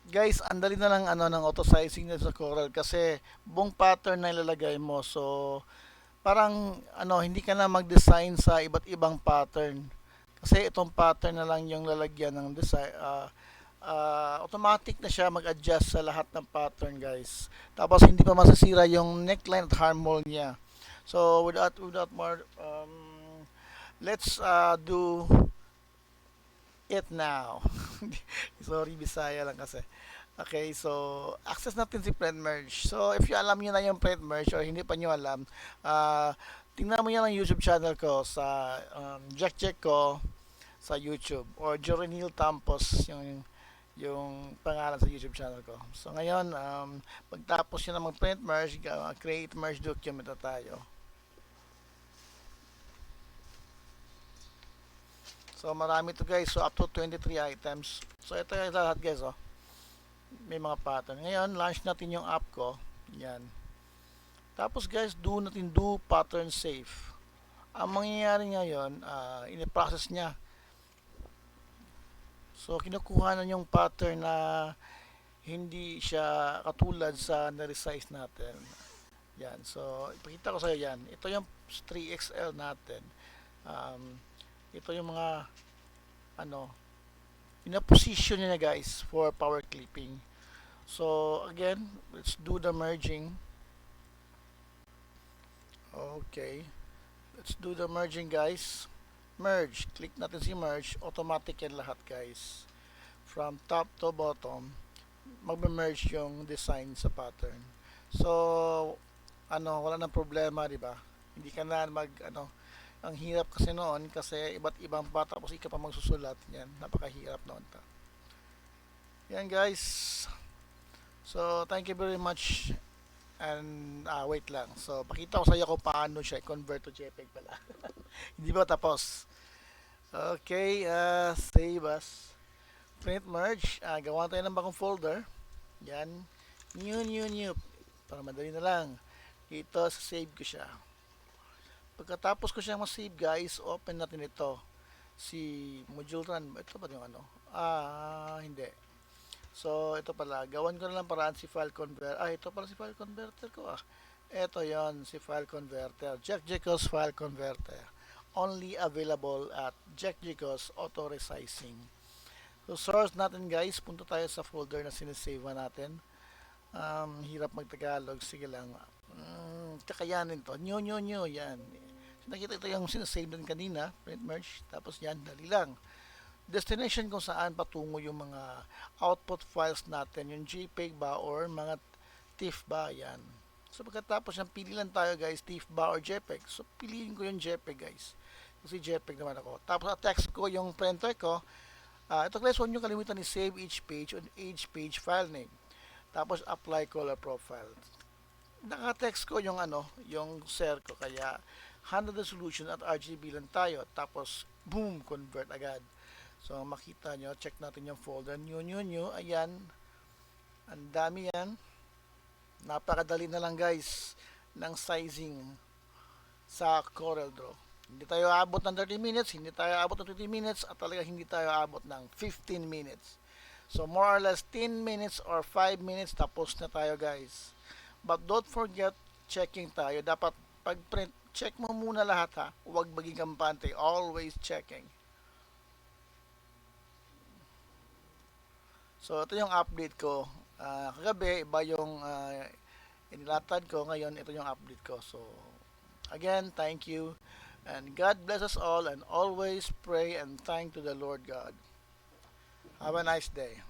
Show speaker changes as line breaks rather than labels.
Guys, andali na lang ng auto sizing nito sa Corel kasi buong pattern na ilalagay mo. So, parang hindi ka na mag-design sa iba't ibang pattern. Kasi itong pattern na lang yung lalagyan ng design. Automatic na siya mag-adjust sa lahat ng pattern, guys. Tapos hindi pa masasira yung neckline at armhole niya. So, without more, let's do it now. Sorry, Bisaya lang kasi. Okay, so access natin si Print Merge. So if you alam niyo na yung Print Merge or hindi pa niyo alam, tingnan mo yan ang YouTube channel ko sa Jack Jack ko sa YouTube or Jorenil Tampos yung pangalan sa YouTube channel ko. So ngayon, pagtapos yun ng mag-print merge, create merge document na tayo. So marami to guys. So up to 23 items. So ito yung lahat guys. Oh. May mga pattern. Ngayon, launch natin yung app ko. Yan. Tapos guys, do pattern save. Ang mangyayari ngayon, in-process niya. So kinukuha na yung pattern na hindi siya katulad sa na-resize natin. Yan. So ipakita ko sa iyo yan. Ito yung 3XL natin. Um, ito yung mga ano, ina-position niya guys for power clipping. So again, let's do the merging. Okay. Let's do the merging guys. Merge. Click natin si merge. Automatic yan lahat guys. From top to bottom, magme-merge yung design sa pattern. So, wala nang problema, di ba? Hindi ka na ang hirap kasi noon kasi iba't ibang pa tapos ikaw pa magsusulat. Yan, napakahirap noon. Yan guys. So, thank you very much. And, wait lang. So, pakita ko sa iyo kung paano siya convert to JPEG pala. Hindi ba tapos? Okay, save as. Print merge. Gawa tayo ng bagong folder. Yan. New. Para madali na lang. Dito, save ko siya. Pagkatapos ko siya ma-save guys, open natin ito. Si module run. Ito ba yung hindi. So, ito pala. Gawan ko na lang paraan si file converter. Ito pala si file converter ko Ito yon si file converter. Jack Jacobs file converter. Only available at Jack Jacobs Auto Resizing. So, source natin guys. Punta tayo sa folder na sinisave natin. Hirap magtagalog. Sige lang. Kakayanin to. New. Yan. So, nakita ito yung sinisave din kanina. Print merge. Tapos yan. Dali lang. Destination kung saan patungo yung mga output files natin, yung JPEG ba or mga TIFF ba, yan. So pagkatapos yan, pili lang tayo guys, TIFF ba or JPEG. So piliin ko yung JPEG guys. Kasi JPEG naman ako. Tapos text ko yung printer ko. Ito guys, huwag nyo kalimutan ni save each page on each page file name. Tapos apply color profile. Naka-text ko yung yung ser ko kaya 100 resolution at RGB lang tayo. Tapos boom, convert agad. So makita nyo, check natin yung folder. New. Ayan. Ang dami yan. Napakadali na lang guys ng sizing sa Corel Draw. Hindi tayo aabot ng 30 minutes, hindi tayo aabot ng 20 minutes, at talaga hindi tayo aabot ng 15 minutes. So more or less 10 minutes or 5 minutes tapos na tayo guys. But don't forget checking tayo. Dapat pag print, check mo muna lahat ha. Huwag maging kampante. Always checking. So ito yung update ko. Kagabi iba yung inilatad ko. Ngayon ito yung update ko. So again, thank you. And God bless us all and always pray and thank to the Lord God. Have a nice day.